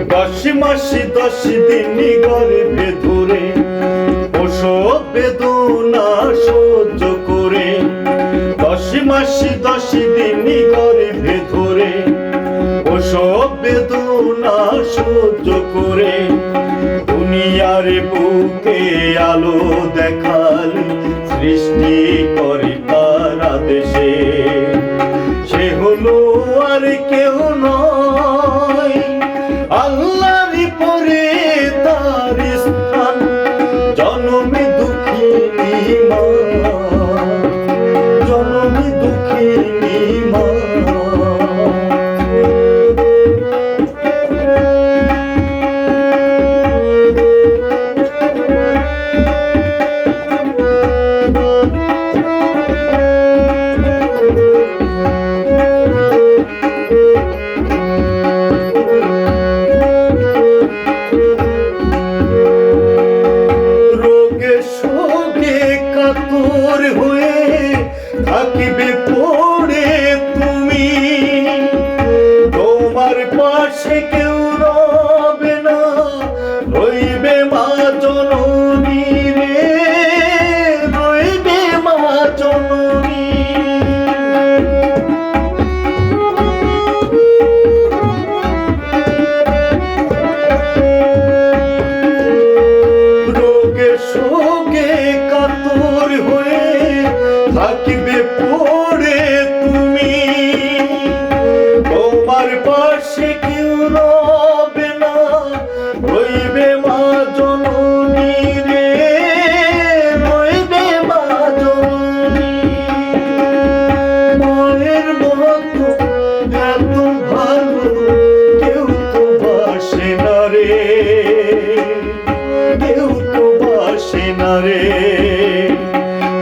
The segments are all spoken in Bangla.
10 মাস 10 দিন গর্ভে ধরে প্রসব বেদনা সহ্য করে, 10 মাস 10 দিন গর্ভে ধরে প্রসব বেদনা সহ্য করে দুনিয়ার বুকে আলো দেখালে সৃষ্টি করে তার আদেশে। সে হলো আর কেউ নয়, আল্লাহর পরে তার স্থান, জনমে দুঃখিনী মা, জনমে দুঃখিনী মা। কাতর হয়ে থাকিবে পড়ে তুমি, তোমার পাশে কেউ রবে না, রইবে মা জননী রে, রইবে মা জননী। রোগে শোকে কাতর হয়ে থাকিবে পড়ে তুমি, তোমার পাশে কেউ রবে না, রইবে মা জননী রে, রইবে মা জননী। মায়ের মতো এত ভালো কেউ তো বাসে না রে, কেউ তো বাসে না রে।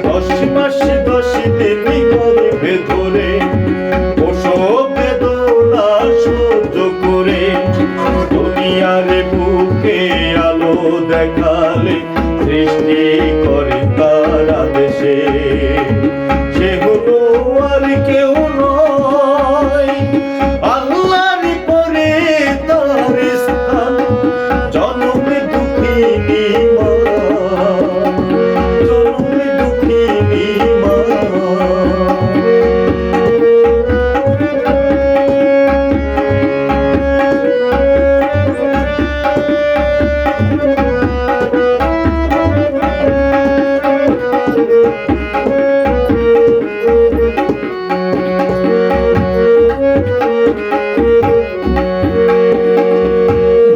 10 মাস 10 দিন গর্ভে ধরে প্রসব বেদনা সহ্য করে দুনিয়ার বুকে আলো দেখালে সৃষ্টি করে তার আদেশে। সে হলো আর কেউ নয়, আল্লাহর পরে তার স্থান, জনমে দুঃখিনী মা, জনমে দুঃখিনী মা।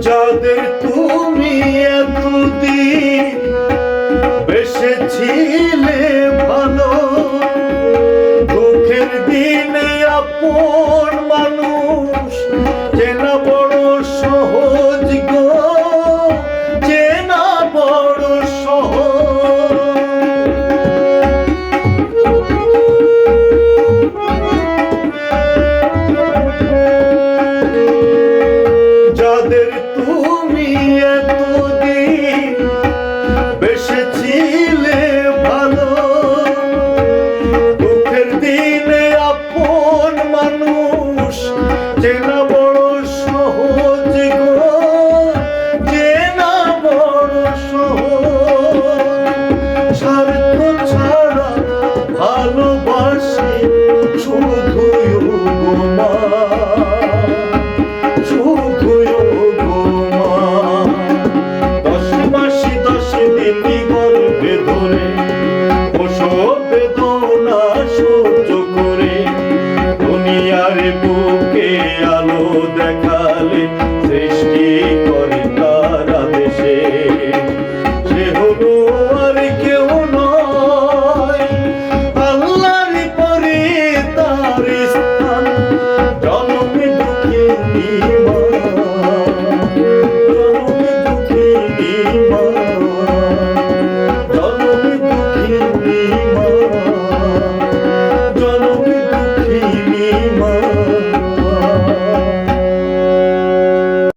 যাদের তুমি এতদিন বেসেছিলে ভালো, দুঃখের দিনে আপন মানুষ চেনা বড় সহজ গো, চেনা বড় সহজ। যাদের তুমি এতদিন বেসেছিলে ভালো, দুঃখের দিনে আপন মানুষ চেনা বড় সহজ গো, চেনা বড় সহজ। স্বার্থ ছাড়া ভালোবাসি শুধুই গো মা, শুধুই গো মা। 10 মাস 10 দিন গর্ভে ধরে প্রসব বেদনা সহ্য করে দুনিয়ার